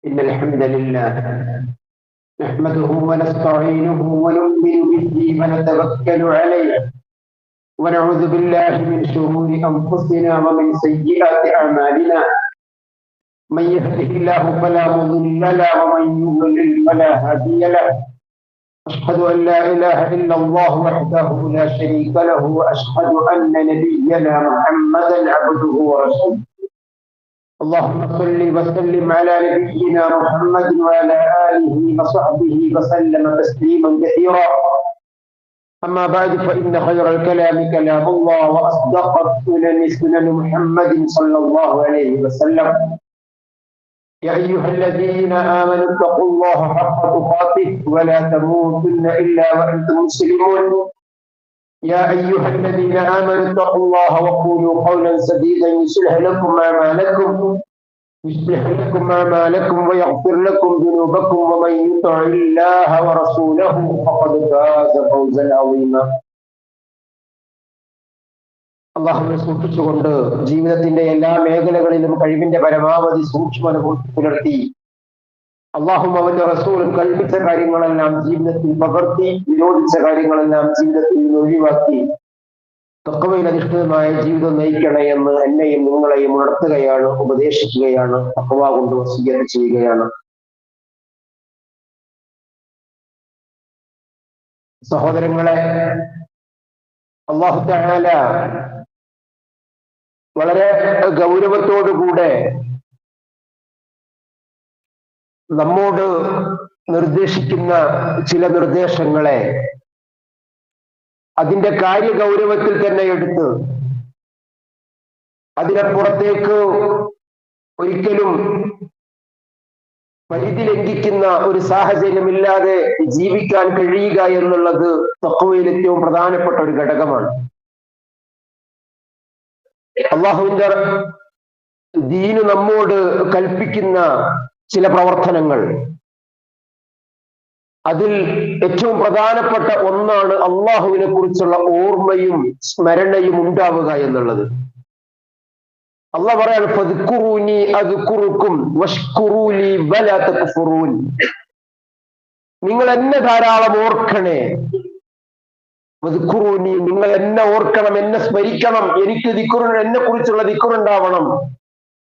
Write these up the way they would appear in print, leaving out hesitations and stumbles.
إن الحمد لله نحمده ونستعينه ونؤمن به ونتوكل عليه ونعوذ بالله من شرور أنفسنا ومن سيئات أعمالنا. من يهده الله فلا مضل له ومن يضلل فلا هادي له. أشهد أن لا إله إلا الله وحده لا شريك له وأشهد أن نبينا محمدا عبده ورسوله. اللهم صل وسلم على نبينا محمد وعلى آله وصحبه وسلم تسليما كثيرا. أما بعد فإن خير الكلام كلام الله وأصدق السنن سنن محمد صلى الله عليه وسلم. يا أيها الذين آمنوا اتقوا الله حق تقاته ولا تموتن إلا وأنتم مسلمون. يا أيها الذين آمنوا اتقوا الله وقولوا قولا سديدا يصلح لكم أعمالكم ويغفر لكم ذنوبكم ومن يطع الله ورسوله فقد فاز فوزا عظيما. അല്ലാഹുവിനെ സൂക്ഷിച്ചുകൊണ്ട് ജീവിതത്തിന്റെ എല്ലാ മേഖലകളിലും കഴിവിന്റെ പരമാവധി സൂക്ഷ്മത പുലർത്തി അല്ലാഹുവും അവന്റെ റസൂലും കൽപ്പിച്ച കാര്യങ്ങളെല്ലാം ജീവിതത്തിൽ പകർത്തി വിരോധിച്ച കാര്യങ്ങളെല്ലാം ജീവിതത്തിൽ നിന്ന് ഒഴിവാക്കി തഖ്വയിൽ അധിഷ്ഠിതമായ ജീവിതം നയിക്കണേ എന്ന് എന്നെയും നിങ്ങളെയും ഉണർത്തുകയാണ്, ഉപദേശിക്കുകയാണ്, തഖ്വ കൊണ്ട് വസിയ്യത്ത് ചെയ്യുകയാണ്. സഹോദരങ്ങളെ, അല്ലാഹു തആല വളരെ ഗൗരവത്തോടുകൂടെ നമ്മോട് നിർദ്ദേശിക്കുന്ന ചില നിർദ്ദേശങ്ങളെ അതിന്റെ കാര്യഗൗരവത്തിൽ തന്നെ എടുത്ത് അതിനപ്പുറത്തേക്ക് ഒരിക്കലും പരിധി ലംഘിക്കുന്ന ഒരു സാഹചര്യമില്ലാതെ ജീവിക്കാൻ കഴിയുക എന്നുള്ളത് തഖ്വയിൽ ഏറ്റവും പ്രധാനപ്പെട്ട ഒരു ഘടകമാണ്. അല്ലാഹുവിന്റെ ദീന് നമ്മോട് കൽപ്പിക്കുന്ന ചില പ്രവർത്തനങ്ങൾ, അതിൽ ഏറ്റവും പ്രധാനപ്പെട്ട ഒന്നാണ് അള്ളാഹുവിനെ കുറിച്ചുള്ള ഓർമ്മയും സ്മരണയും ഉണ്ടാവുക എന്നുള്ളത്. അള്ളാഹ് പറയാണ്, ഫദ്കുറൂനി അദ്കുറുക്കും വഷ്കുറൂലി വലാ തക്ഫുറൂൻ. നിങ്ങൾ എന്നെ ധാരാളം ഓർക്കണേ. ഫദ്കുറൂനി, നിങ്ങൾ എന്നെ ഓർക്കണം, എന്നെ സ്മരിക്കണം, എനിക്ക് എന്നെ കുറിച്ചുള്ള ദിക്റുണ്ടാവണം.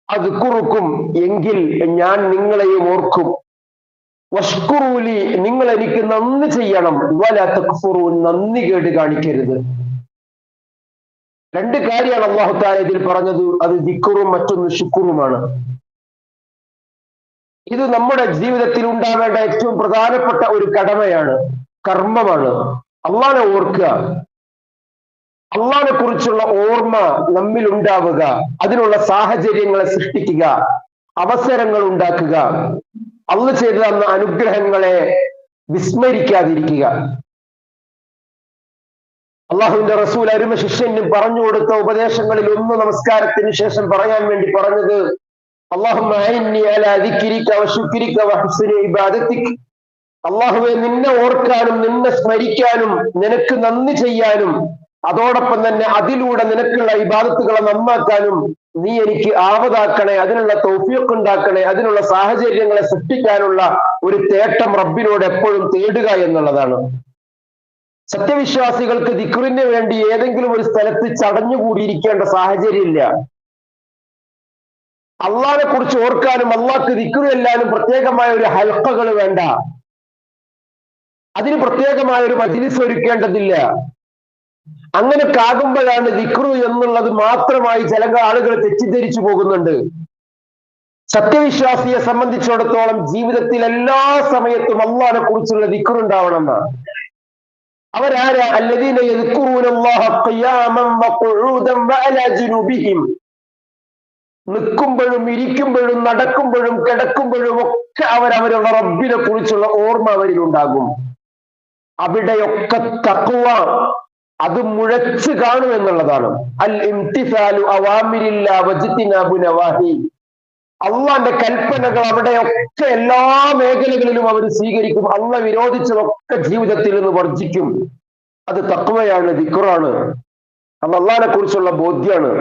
അദ്കുറുക്കും, എങ്കിൽ ഞാൻ നിങ്ങളെയും ഓർക്കും. വഷ്കുറൂലി, നിങ്ങൾ എനിക്ക് നന്ദി ചെയ്യണം. വലാ തക്ഫുറൂൻ, നന്ദി കേട് കാണിക്കരുത്. രണ്ട് കാര്യമാണ് അല്ലാഹു തആല ഇതിൽ പറഞ്ഞത്. അത് ദിക്റും മറ്റൊന്ന് ശുക്റുമാണ്. ഇത് നമ്മുടെ ജീവിതത്തിൽ ഉണ്ടാവേണ്ട ഏറ്റവും പ്രധാനപ്പെട്ട ഒരു കടമയാണ്, കർമ്മമാണ്. അള്ളാഹനെ ഓർക്കുക, അള്ളാഹനെ കുറിച്ചുള്ള ഓർമ്മ നമ്മിൽ ഉണ്ടാവുക, അതിനുള്ള സാഹചര്യങ്ങളെ സൃഷ്ടിക്കുക, അവസരങ്ങൾ ഉണ്ടാക്കുക, അള്ളാഹു ചെയ്തു തന്ന അനുഗ്രഹങ്ങളെ വിസ്മരിക്കാതിരിക്കുക. അള്ളാഹുവിന്റെ റസൂൽ അരുമ ശിഷ്യനും പറഞ്ഞു കൊടുത്ത ഉപദേശങ്ങളിൽ ഒന്ന് നമസ്കാരത്തിന് ശേഷം പറയാൻ വേണ്ടി പറഞ്ഞത്, അല്ലാഹുമ്മ അഇന്നി അലാ ദിക്രിക വശുക്രിക വഹുസ്നി ഇബാദതിക. അള്ളാഹുവെ, നിന്നെ ഓർക്കാനും നിന്നെ സ്മരിക്കാനും നിനക്ക് നന്ദി ചെയ്യാനും അതോടൊപ്പം തന്നെ അതിലൂടെ നിനക്കുള്ള ഇബാദത്തുകളെ നന്നാക്കാനും നീ എനിക്ക് ആവതാക്കണേ, അതിനുള്ള തൗഫീഖ് ഉണ്ടാക്കണേ, അതിനുള്ള സാഹചര്യങ്ങളെ സൃഷ്ടിക്കാനുള്ള ഒരു തേട്ടം റബ്ബിനോട് എപ്പോഴും തേടുക എന്നുള്ളതാണ്. സത്യവിശ്വാസികൾക്ക് ദിക്റിന് വേണ്ടി ഏതെങ്കിലും ഒരു സ്ഥലത്ത് ചടഞ്ഞുകൂടിയിരിക്കേണ്ട സാഹചര്യമില്ല. അള്ളാഹിനെ കുറിച്ച് ഓർക്കാനും അള്ളാഹ്ക്ക് ദിക്റ് ചെല്ലാനും പ്രത്യേകമായ ഒരു ഹൽഖകൾ വേണ്ട, അതിന് പ്രത്യേകമായ ഒരു മജ്ലിസ് ഒരുക്കേണ്ടതില്ല. അങ്ങനെയൊക്കെ ആകുമ്പോഴാണ് ദിക്റ് എന്നുള്ളത് മാത്രമായി ചില ആളുകൾ തെറ്റിദ്ധരിച്ചു പോകുന്നുണ്ട്. സത്യവിശ്വാസിയെ സംബന്ധിച്ചിടത്തോളം ജീവിതത്തിൽ എല്ലാ സമയത്തും അള്ളാഹിനെ കുറിച്ചുള്ള ദിക്റ് ഉണ്ടാവണമെന്നാണ്. അവരാരാ? അല്ലദീന യദ്കുറൂനല്ലാഹ ഖിയാമൻ വഖുഊദൻ വഅലാ ജുനൂബിഹിം. നിൽക്കുമ്പോഴും ഇരിക്കുമ്പോഴും നടക്കുമ്പോഴും കിടക്കുമ്പോഴും ഒക്കെ അവരവരുടെ റബ്ബിനെ കുറിച്ചുള്ള ഓർമ്മ അവരിലുണ്ടാകും. അവിടെയൊക്കെ തഖ്വ അത് മുഴച്ചു കാണും എന്നുള്ളതാണ്. അൽ ഇംതിസാലു അവാമിരില്ലാ വജ്തിനാബു നവാഹി. അള്ളാന്റെ കൽപ്പനകൾ അവിടെയൊക്കെ എല്ലാ മേഖലകളിലും അവർ സ്വീകരിക്കും. അള്ളാഹ് വിരോധിച്ചതൊക്കെ ജീവിതത്തിൽ നിന്ന് വർജിക്കും. അത് തഖ്വയാണ്, ദിക്റാണ്, അത് അള്ളാഹിനെ കുറിച്ചുള്ള ബോധ്യമാണ്.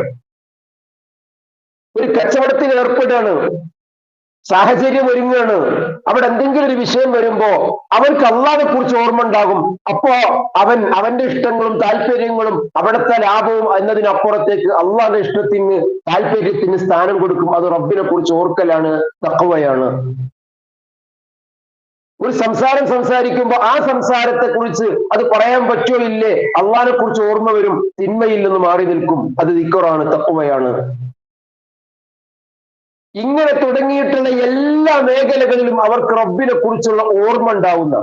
ഒരു കച്ചവടത്തിൽ ഏർപ്പെടുകയാണ്, സാഹചര്യം ഒരുങ്ങുകയാണ്, അവിടെ എന്തെങ്കിലും ഒരു വിഷയം വരുമ്പോ അവർക്ക് അള്ളാഹിനെ കുറിച്ച് ഓർമ്മ ഉണ്ടാകും. അപ്പോ അവന്റെ ഇഷ്ടങ്ങളും താല്പര്യങ്ങളും അവിടുത്തെ ലാഭവും എന്നതിനപ്പുറത്തേക്ക് അള്ളാഹിന്റെ ഇഷ്ടത്തിന് താല്പര്യത്തിന് സ്ഥാനം കൊടുക്കും. അത് റബ്ബിനെ കുറിച്ച് ഓർക്കലാണ്, തഖ്വയാണ്. ഒരു സംസാരം സംസാരിക്കുമ്പോൾ ആ സംസാരത്തെ കുറിച്ച് അത് പറയാൻ പറ്റുമോ ഇല്ലേ, അള്ളാഹിനെ കുറിച്ച് ഓർമ്മ വരും, തിന്മയിൽ നിന്ന് മാറി നിൽക്കും. അത് ദിക്റാണ്, തഖ്വയാണ്. ഇങ്ങനെ തുടങ്ങിയിട്ടുള്ള എല്ലാ മേഖലകളിലും അവർക്ക് റബ്ബിനെ കുറിച്ചുള്ള ഓർമ്മ ഉണ്ടാവുന്ന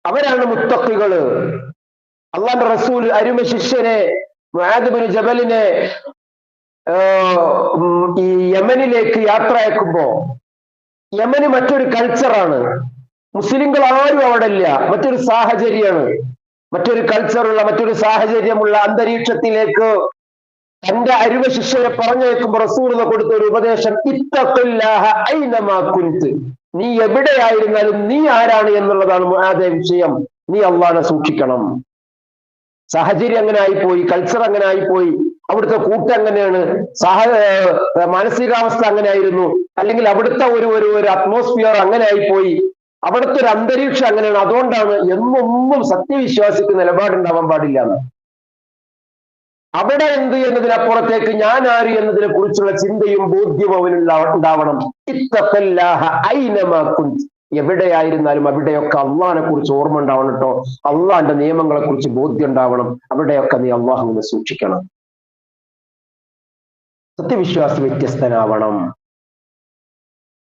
അവരാണ് മുത്തഖികള്. അള്ളാന്റെ റസൂൽ അരുമ ശിഷ്യനെ മുആദ് ബിൻ ജബലിനെ ഈ യമനിലേക്ക് യാത്ര അയക്കുമ്പോ, യമന് മറ്റൊരു കൾച്ചറാണ്, മുസ്ലിങ്ങൾ ആരും അവിടെ ഇല്ല, മറ്റൊരു സാഹചര്യമാണ്, മറ്റൊരു കൾച്ചറുള്ള മറ്റൊരു സാഹചര്യമുള്ള അന്തരീക്ഷത്തിലേക്ക് തന്റെ അരുമ ശിഷ്യനെ പറഞ്ഞേക്കുമ്പോ റസൂലിനെ കൊടുത്ത ഒരു ഉപദേശം, ഇത്തഖില്ലാഹ ഐനമാ കുൻത്, നീ എവിടെയായിരുന്നാലും നീ ആരാണ് എന്നുള്ളതാണ് മുആദേ വിഷയം. നീ അള്ളാഹനെ സൂക്ഷിക്കണം. സാഹചര്യം അങ്ങനെ ആയിപ്പോയി, കൾച്ചർ അങ്ങനെ ആയിപ്പോയി, അവിടുത്തെ കൂട്ടം അങ്ങനെയാണ്, മാനസികാവസ്ഥ അങ്ങനെ ആയിരുന്നു, അല്ലെങ്കിൽ അവിടുത്തെ ഒരു അറ്റ്മോസ്ഫിയർ അങ്ങനെ ആയിപ്പോയി, അവിടുത്തെ ഒരു അന്തരീക്ഷം അങ്ങനെയാണ്. അതുകൊണ്ടാണ് എന്നൊന്നും സത്യവിശ്വാസിക്ക് നിലപാടുണ്ടാവാൻ പാടില്ല എന്ന്. അവിടെ എന്ത് എന്നതിനപ്പുറത്തേക്ക് ഞാൻ ആര് എന്നതിനെ കുറിച്ചുള്ള ചിന്തയും ബോധ്യവും അവനുണ്ടാവണം. ഇത്തഖില്ലാഹ ഐനമാ കുൻത്, എവിടെയായിരുന്നാലും അവിടെയൊക്കെ അള്ളാഹിനെ കുറിച്ച് ഓർമ്മ ഉണ്ടാവണം കേട്ടോ. അള്ളാഹിന്റെ നിയമങ്ങളെ കുറിച്ച് ബോധ്യം ഉണ്ടാവണം. അവിടെയൊക്കെ നീ അള്ളാഹുവിനെ സൂക്ഷിക്കണം. സത്യവിശ്വാസി വ്യത്യസ്തനാവണം.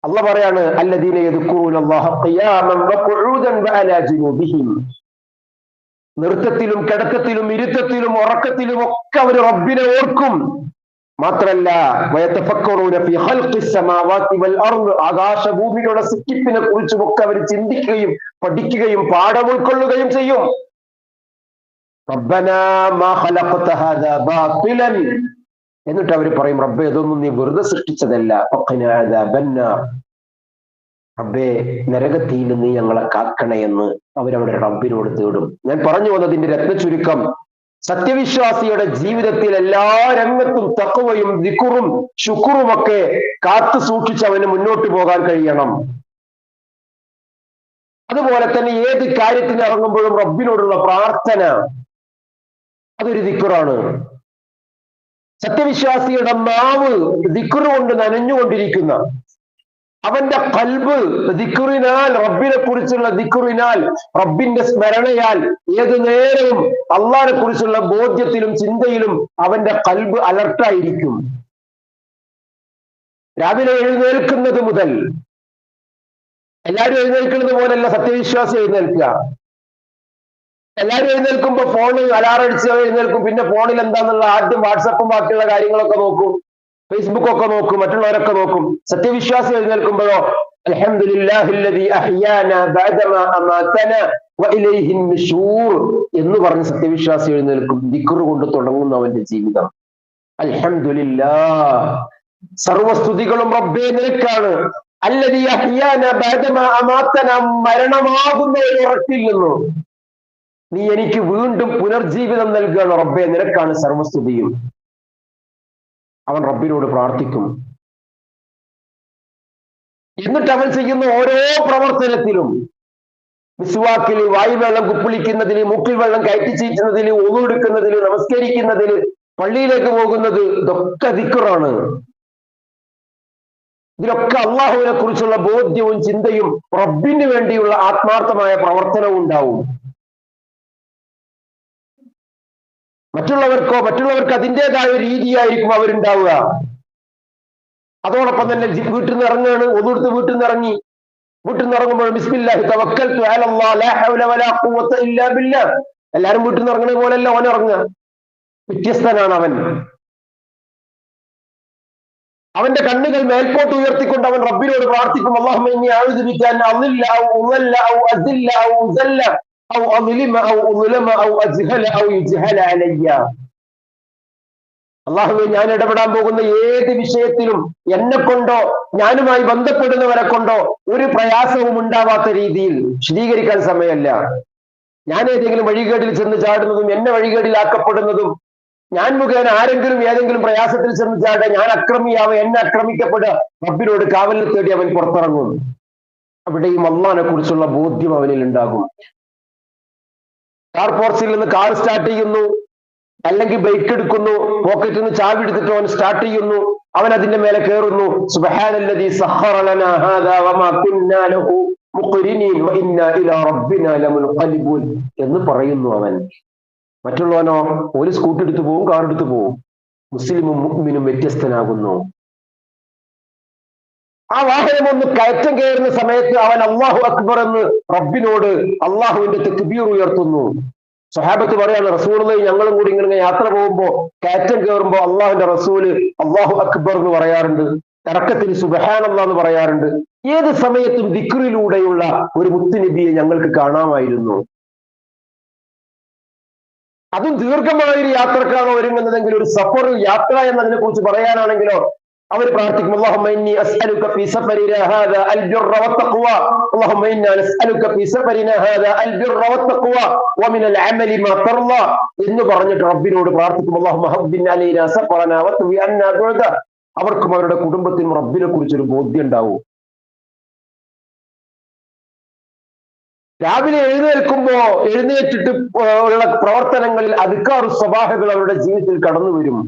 അള്ളാഹ് പറയാണ്, അല്ലദീന യദ്കുറൂനല്ലാഹ ഖിയാമൻ വഖുഊദൻ വഅലാ ജുനൂബിഹിം, നൃത്തത്തിലും കിടക്കത്തിലും ഇരുത്തത്തിലും ഉറക്കത്തിലും ഒക്കെ അവർ റബ്ബിനെ ഓർക്കും. മാത്രല്ല വയതഫക്കറൂന ഫീ ഖൽഖിസ് സമാവാതി വൽ അർദ്, ആകാശഭൂമിയുടെ സൃഷ്ടിപ്പിനെ കുറിച്ചും ഒക്കെ അവർ ചിന്തിക്കുകയും പഠിക്കുകയും പാഠം ഉൾക്കൊള്ളുകയും ചെയ്യും. റബ്ബനാ മാ ഖലഖത ഹാദാ ബാതിലൻ, എന്നിട്ട് അവർ പറയും, റബ്ബേ ഇതൊന്നും നീ വെറുതെ സൃഷ്ടിച്ചതല്ല, ഫഖിനാ അദാബന്നാർ, റബ്ബേ നരകത്തിൽ നീ ഞങ്ങളെ കാക്കണേ എന്ന് അവരവരുടെ റബ്ബിനോട് തേടും. ഞാൻ പറഞ്ഞു വന്നതിന്റെ രത്നചുരുക്കം, സത്യവിശ്വാസിയുടെ ജീവിതത്തിൽ എല്ലാ രംഗത്തും തഖ്വയും ദിക്റും ശുക്റും ഒക്കെ കാത്തു സൂക്ഷിച്ച് അവന് മുന്നോട്ട് പോകാൻ കഴിയണം. അതുപോലെ തന്നെ ഏത് കാര്യത്തിന് ഇറങ്ങുമ്പോഴും റബ്ബിനോടുള്ള പ്രാർത്ഥന, അതൊരു ദിക്റാണ്. സത്യവിശ്വാസിയുടെ നാവ് ദിക്റ് കൊണ്ട് നനഞ്ഞുകൊണ്ടിരിക്കുന്ന, അവന്റെ ഖൽബ് ദിക്റിനാൽ, റബ്ബിനെ കുറിച്ചുള്ള ദിക്റിനാൽ, റബ്ബിന്റെ സ്മരണയാൽ ഏതു നേരവും അള്ളാഹിനെ കുറിച്ചുള്ള ബോധ്യത്തിലും ചിന്തയിലും അവന്റെ ഖൽബ് അലർട്ടായിരിക്കും. രാവിലെ എഴുന്നേൽക്കുന്നത് മുതൽ, എല്ലാവരും എഴുന്നേൽക്കുന്നത് പോലല്ല സത്യവിശ്വാസി എഴുന്നേൽക്കുക. എല്ലാവരും എഴുന്നേൽക്കുമ്പോ ഫോണ് അലാറടിച്ച് എഴുന്നേൽക്കും, പിന്നെ ഫോണിൽ എന്താന്നുള്ള ആദ്യം വാട്സപ്പും ബാക്കിയുള്ള കാര്യങ്ങളൊക്കെ നോക്കും, ഫേസ്ബുക്കൊക്കെ നോക്കും, മറ്റുള്ളവരൊക്കെ നോക്കും. സത്യവിശ്വാസി എഴുന്നേൽക്കുമ്പോഴോ അൽഹംദുലില്ലാഹില്ലദീ അഹ്യാനാ ബഅദമാ അമാതനാ വഇലൈഹിൻ നുശൂർ എന്ന് പറഞ്ഞ് സത്യവിശ്വാസി എഴുന്നേൽക്കും. ദിക്റ് കൊണ്ട് തുടങ്ങുന്ന അവന്റെ ജീവിതം. അൽഹംദുലില്ലാഹ്, സർവസ്തുതികളും റബ്ബേ നിനക്കാണ്. അല്ലദീ അഹ്യാനാ ബഅദമാ അമാതനാ, മരണമാകുന്ന ഒരു ഉറക്കിൽ നിന്നു നീ എനിക്ക് വീണ്ടും പുനർജീവിതം നൽകുകയാണ് റബ്ബേ, നിനക്കാണ് സർവസ്തുതിയും. അവൻ റബ്ബിനോട് പ്രാർത്ഥിക്കും. എന്നിട്ട് അവൻ ചെയ്യുന്ന ഓരോ പ്രവർത്തനത്തിലും, മിസ്വാക്കിൽ, വായുവെള്ളം കുപ്പിളിക്കുന്നതിൽ, മൂക്കിൽ വെള്ളം കയറ്റി ചീറ്റുന്നതിൽ, ഒളു എടുക്കുന്നതിൽ, നമസ്കരിക്കുന്നതിൽ, പള്ളിയിലേക്ക് പോകുന്നത്, ഇതൊക്കെ ദിക്റാണ്. ഇതിലൊക്കെ അള്ളാഹുവിനെ കുറിച്ചുള്ള ബോധ്യവും ചിന്തയും റബ്ബിന് വേണ്ടിയുള്ള ആത്മാർത്ഥമായ പ്രവർത്തനവും ഉണ്ടാവും. മറ്റുള്ളവർക്ക് അതിൻ്റെതായ രീതിയായിരിക്കും അവരുണ്ടാവുക. അതോടൊപ്പം തന്നെ വീട്ടിൽ നിന്ന് ഇറങ്ങുകയാണ്, ഒന്നുകൊടുത്ത് വീട്ടിൽ നിന്ന് ഇറങ്ങി, വീട്ടിൽ നിന്ന് ഇറങ്ങുമ്പോൾ ബിസ്മില്ലാഹി തവക്കൽതു അലല്ലാഹ് ലാ ഹൗല വലാ ഖുവത ഇല്ലാ ബില്ലാഹ്. എല്ലാരും വീട്ടിൽ നിന്ന് ഇറങ്ങുന്ന പോലെയല്ല ഓൻ ഇറങ്ങുക, വ്യത്യസ്തനാണ് അവൻ. അവന്റെ കണ്ണുകൾ മേൽപോട്ട് ഉയർത്തിക്കൊണ്ട് അവൻ റബ്ബിനോട് പ്രാർത്ഥിക്കും, അല്ലാഹുമ്മ ഇന്നി അഊദു ബിക അൻ അളില്ല ഔ ഉളല്ല ഔ അസില്ല ഔ ഉസല്ല ഔ അളിമ ഔ ഉളമ ഔ അജ്ഹല ഔ യുജ്ഹല അലയ്യ. അല്ലാഹുവേ, ഞാൻ ഇടപെടാൻ പോകുന്ന ഏത് വിഷയത്തിലും എന്നെ കൊണ്ടോ ഞാനുമായി ബന്ധപ്പെടുന്നവരെ കൊണ്ടോ ഒരു പ്രയാസവും ഉണ്ടാവാത്ത രീതിയിൽ, വിശദീകരിക്കാൻ സമയമല്ല, ഞാൻ ഏതെങ്കിലും വഴികേടിൽ ചെന്ന് ചാടുന്നതും എന്നെ വഴികേടിലാക്കപ്പെടുന്നതും ഞാൻ മുഖേന ആരെങ്കിലും ഏതെങ്കിലും പ്രയാസത്തിൽ ശ്രമിച്ചാട്ടെ, ഞാൻ അക്രമിയാവെ, എന്നെ ആക്രമിക്കപ്പെടുക, റബ്ബിനോട് കാവലിൽ തേടി അവൻ പുറത്തിറങ്ങും. അവിടെയും അള്ളാഹിനെ കുറിച്ചുള്ള ബോധ്യം അവനിൽ ഉണ്ടാകും. കാർ പോർച്ചിൽ നിന്ന് കാർ സ്റ്റാർട്ട് ചെയ്യുന്നു, അല്ലെങ്കിൽ ബൈക്ക് എടുക്കുന്നു, പോക്കറ്റിൽ നിന്ന് ചാവി എടുത്തിട്ട് അവൻ സ്റ്റാർട്ട് ചെയ്യുന്നു, അവൻ അതിന്റെ മേലെ കയറുന്നു. സുബ്ഹാനല്ലദീ സഖറ ലനാ ഹാദാ വമാ കുന്നാ ലഹു മുഖ്രിനീൻ വഇന്നാ ഇലാ റബ്ബിനാ ലമുൻഖലിബൂൻ എന്ന് പറയുന്നു അവൻ. മറ്റുള്ളവനോ ഒരു സ്കൂട്ടി എടുത്തു പോവും, കാർ എടുത്തു പോവും. മുസ്ലിമും മുഅ്മിനും വ്യത്യസ്തനാകുന്നു. ആ വാഹനം ഒന്ന് കയറ്റം കയറുന്ന സമയത്ത് അവൻ അല്ലാഹു അക്ബർ എന്ന് റബ്ബിനോട് അള്ളാഹുവിന്റെ തക്ബീർ ഉയർത്തുന്നു. സ്വഹാബത്ത് പറയാണ്, റസൂലുള്ളാഹി ഞങ്ങളും കൂടി ഇങ്ങനെ യാത്ര പോകുമ്പോ കയറ്റം കയറുമ്പോ അള്ളാഹുവിന്റെ റസൂല് അല്ലാഹു അക്ബർ എന്ന് പറയാറുണ്ട്, ഇറക്കത്തിൽ സുബ്ഹാനല്ലാഹ് എന്ന് പറയാറുണ്ട്. ഏത് സമയത്തും ദിക്റിലൂടെയുള്ള ഒരു മുത്തുനബിയെ ഞങ്ങൾക്ക് കാണാമായിരുന്നു. അതും ദീർഘമായ ഒരു യാത്രക്കാണോ ഒരുങ്ങുന്നതെങ്കിൽ, ഒരു സഫർ യാത്ര എന്നതിനെ കുറിച്ച് പറയാനാണെങ്കിലോ അവർ പ്രാർത്ഥിക്കും, അല്ലാഹുമ്മ ഇന്നി അസ്അലുക ഫീ സഫരിനാ ഹാദാ അൽ ബിർറ വത്തഖ്വ, അല്ലാഹുമ്മ ഇന്നാ നസ്അലുക ഫീ സഫരിനാ ഹാദാ അൽ ബിർറ വത്തഖ്വ വമിനൽ അമലി മാ തർള എന്ന് പറഞ്ഞിട്ട് റബ്ബിനോട് പ്രാർത്ഥിക്കും, അല്ലാഹുമ്മ ഹബ്ബിൻ അലൈനാ സഫറനാ വത്വി അന്നാ ബുഅദ. അവർക്കും അവരുടെ കുടുംബത്തിനും റബ്ബിനെ കുറിച്ചൊരു ബോധ്യം ഉണ്ടാവും. രാവിലെ എഴുന്നേൽക്കുമ്പോ എഴുന്നേറ്റിട്ട് ഉള്ള പ്രവർത്തനങ്ങളിൽ അദ്കാറു സ്വബാഹകൾ അവരുടെ ജീവിതത്തിൽ കടന്നു വരും.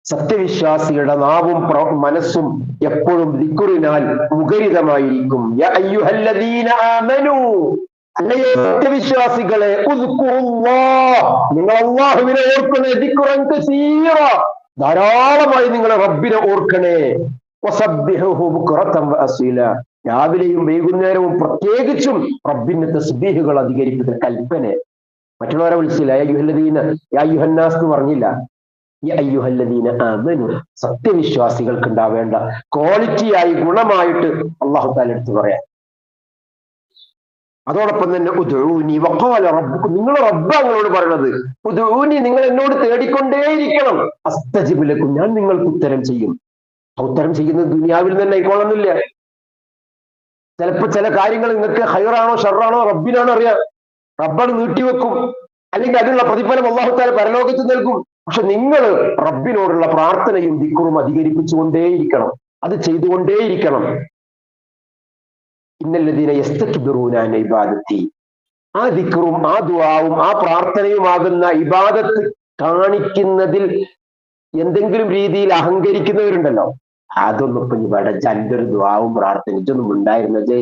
സത്യവിശ്വാസിയുടെ നാവും മനസ്സും എപ്പോഴും ദിക്റിനാൽ മുഖരിതമായിരിക്കും. യാ അയ്യുഹല്ലദീന ആമനൂ, അല്ലയോ സത്യവിശ്വാസികളെ, ഉദ്കുറുല്ലാഹ്, നിങ്ങൾ അല്ലാഹുവിനെ ഓർക്കണേ, ദിക്റൻ കസീറ, ധാരാളമായി നിങ്ങൾ റബ്ബിനെ ഓർക്കണേ. വസബ്ബിഹുഹു ബുക്റതൻ വഅസീല, രാവിലെയും വൈകുന്നേരവും പ്രത്യേകിച്ചും റബ്ബിന്റെ തസ്ബീഹുകൾ അധികരിക്കുന്ന കൽപ്പന. മറ്റുള്ളവരെ വിളിച്ചില്ല യാ അയ്യുഹല്ലദീന, യാ അയ്യുഹന്നാസ് എന്ന് പറഞ്ഞില്ല. യാ അയ്യുഹല്ലദീന ആമനു, സത്യവിശ്വാസികൾക്ക് ഉണ്ടാവേണ്ട ക്വാളിറ്റിയായി ഗുണമായിട്ട് അല്ലാഹു തആല എടുത്തു പറയാം. അതോടൊപ്പം തന്നെ ഉദ്ഊനി വഖാല റബ്ബുക്കും, നിങ്ങളുടെ റബ്ബ് നിങ്ങളോട് പറയണത് ഉദ്ഊനി, നിങ്ങൾ എന്നോട് തേടിക്കൊണ്ടേയിരിക്കണം, അസ്തജിബ് ലക്കും, ഞാൻ നിങ്ങൾക്ക് ഉത്തരം ചെയ്യും. ഉത്തരം ചെയ്യുന്നത് ദുനിയാവിൽ തന്നെ ആയിക്കോളന്നില്ല. ചിലപ്പോ ചില കാര്യങ്ങൾ നിങ്ങൾക്ക് ഹൈറാണോ ഷർറാണോ റബ്ബിനാണ് അറിയാം. റബ്ബാണ് നീട്ടിവെക്കും, അല്ലെങ്കിൽ അതിനുള്ള പ്രതിഫലം അല്ലാഹു തആല പരലോകത്ത് നൽകും. പക്ഷെ നിങ്ങൾ റബ്ബിനോടുള്ള പ്രാർത്ഥനയും ദിക്റും അധികരിപ്പിച്ചുകൊണ്ടേയിരിക്കണം, അത് ചെയ്തുകൊണ്ടേയിരിക്കണം. ഇന്നല്ലദീന യസ്തക്ബിറൂന അൻ ഇബാദത്തി, ആ ദിക്റും ആ ദുആവും ആ പ്രാർത്ഥനയുമാകുന്ന ഇബാദത്ത് കാണിക്കുന്നതിൽ എന്തെങ്കിലും രീതിയിൽ അഹങ്കരിക്കുന്നവരുണ്ടല്ലോ, അതൊന്നും ഇപ്പൊ ഇവിടെ ജന്റൊരു ദുആവും പ്രാർത്ഥനിച്ചൊന്നും ഉണ്ടായിരുന്നത്,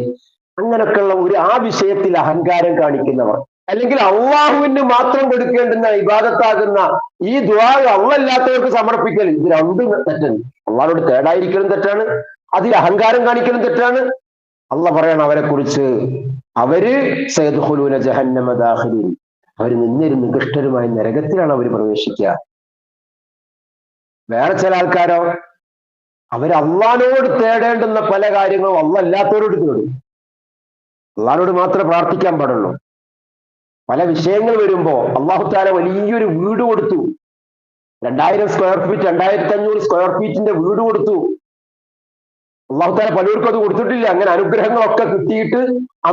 അങ്ങനെയൊക്കെയുള്ള ഒരു ആ വിഷയത്തിൽ അഹങ്കാരം കാണിക്കുന്നവർ, അല്ലെങ്കിൽ അള്ളാഹുവിന് മാത്രം കൊടുക്കേണ്ടുന്ന ഇബാദത്താകുന്ന ഈ ദുആ അള്ളല്ലാത്തവർക്ക് സമർപ്പിക്കൽ, ഇത് രണ്ടും തെറ്റാണ്. അള്ളാഹുവോട് തേടായിരിക്കലും തെറ്റാണ്, അതിൽ അഹങ്കാരം കാണിക്കലും തെറ്റാണ്. അള്ളാഹ് പറയണം അവരെ കുറിച്ച്, അവര് സയദ്ഖുലൂന ജഹന്നമ ദാഖിലീൻ, അവര് നിന്നൊരു നികൃഷ്ടരുമായ നരകത്തിലാണ് അവർ പ്രവേശിക്കുക. വേറെ ചില ആൾക്കാരോ, അവര് അള്ളാഹിനോട് തേടേണ്ടുന്ന പല കാര്യങ്ങളും അള്ളല്ലാത്തവരോട് തേടും. അള്ളാഹിനോട് മാത്രമേ പ്രാർത്ഥിക്കാൻ പാടുള്ളൂ. പല വിഷയങ്ങൾ വരുമ്പോ അല്ലാഹു തആല വലിയൊരു വീട് കൊടുത്തു, 2000 സ്ക്വയർ ഫീറ്റ് 2500 സ്ക്വയർ ഫീറ്റിന്റെ വീട് കൊടുത്തു. അല്ലാഹു തആല പലർക്കും അത് കൊടുത്തിട്ടില്ല. അങ്ങനെ അനുഗ്രഹങ്ങളൊക്കെ കിട്ടിയിട്ട്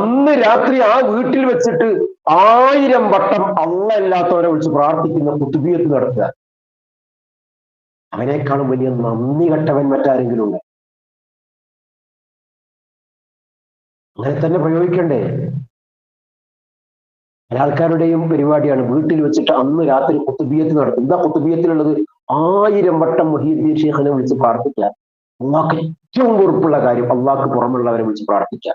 അന്ന് രാത്രി ആ വീട്ടിൽ വെച്ചിട്ട് 1000 വട്ടം അല്ലാത്തവരെ വിളിച്ച് പ്രാർത്ഥിക്കുന്ന കുത്തുബിയത്ത് നടത്തുക. അവനേക്കാളും വലിയ നന്ദി കെട്ടവൻ മറ്റാരെങ്കിലും ഉണ്ട്? അങ്ങനെ തന്നെ പ്രയോഗിക്കണ്ടേ? പല ആൾക്കാരുടെയും പരിപാടിയാണ് വീട്ടിൽ വെച്ചിട്ട് അന്ന് രാത്രി കുത്തുബിയത്ത് നടത്തും. എന്താ കുത്തുബിയത്തിലുള്ളത്? 1000 വട്ടം മുഹീദ്ദീൻ ശൈഖിനെ വിളിച്ച് പ്രാർത്ഥിക്കുക. അള്ളാഹ്ക്ക് ഏറ്റവും വെറുപ്പുള്ള കാര്യം അള്ളാഹ്ക്ക് പുറമുള്ളവരെ വിളിച്ച് പ്രാർത്ഥിക്കുക.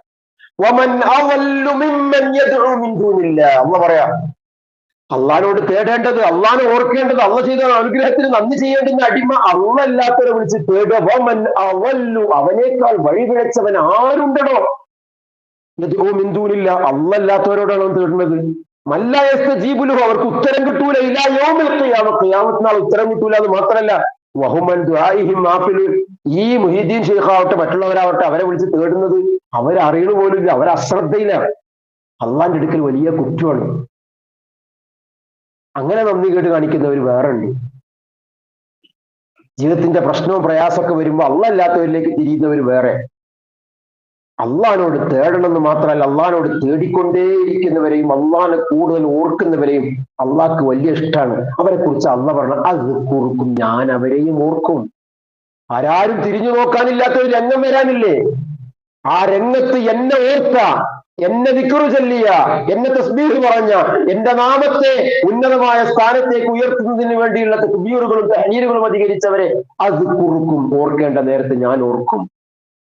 അള്ളാഹ് പറയാ, അള്ളാഹിനോട് തേടേണ്ടത്, അള്ളാഹിനെ ഓർക്കേണ്ടത്, അള്ളാഹ് ചെയ്ത അനുഗ്രഹത്തിന് നന്ദി ചെയ്യേണ്ടുന്ന അടിമ അള്ളല്ലാത്തവരെ വിളിച്ച് തേടുക. വമൻ അവല്ലു, അവനേക്കാൾ വഴിപിഴച്ചവൻ ആരുണ്ടോ? മിന്തൂനില്ല, അള്ളല്ലാത്തവരോടാണ് അവൻ തേടുന്നത്. മല്ലയസ്തജീബുലഹു, അവർക്ക് ഉത്തരം കിട്ടൂല. ഇലാ യൗമിൽ ഖിയാമ, ഖിയാമത്ത് നാൾ ഉത്തരം കിട്ടൂല. എന്ന് മാത്രമല്ല വഹുമൻ ദുആഇഹിം ഗാഫിലൂൻ, ഈ മുഹീദ്ദീൻ ശൈഖ് ആവട്ടെ മറ്റുള്ളവരാവട്ടെ അവരെ വിളിച്ച് തേടുന്നത് അവരറിയണ പോലുമില്ല, അവർ അശ്രദ്ധയിലാണ്. അള്ളാന്റെ അടുക്കൽ വലിയ കുറ്റമാണ്. അങ്ങനെ നന്ദി കേട്ട് കാണിക്കുന്നവർ വേറെ ഉണ്ട്. ജീവിതത്തിന്റെ പ്രശ്നവും പ്രയാസമൊക്കെ വരുമ്പോൾ അള്ളല്ലാത്തവരിലേക്ക് തിരിയുന്നവർ വേറെ. അള്ളാഹിനോട് തേടണമെന്ന് മാത്രമല്ല, അള്ളാഹിനോട് തേടിക്കൊണ്ടേയിരിക്കുന്നവരെയും അള്ളാഹിനെ കൂടുതൽ ഓർക്കുന്നവരെയും അള്ളാഹ്ക്ക് വലിയ ഇഷ്ടമാണ്. അവരെ കുറിച്ച് അള്ളാഹ് പറഞ്ഞു, അത് കുറുക്കും, ഞാൻ അവരെയും ഓർക്കും. ആരാരും തിരിഞ്ഞു നോക്കാനില്ലാത്ത ഒരു രംഗം വരാനില്ലേ? ആ രംഗത്ത് എന്നെ ഓർത്ത, എന്നെ ദിക്റ് ചൊല്ലിയ, എന്നെ തസ്ബീഹ് പറഞ്ഞ, എന്റെ നാമത്തെ ഉന്നതമായ സ്ഥാനത്തേക്ക് ഉയർത്തുന്നതിന് വേണ്ടിയുള്ള തക്ബീറുകളും തഹ്ലീലുകളും അധികരിച്ചവരെ അത് കുറുക്കും, ഓർക്കേണ്ട നേരത്ത് ഞാൻ ഓർക്കും.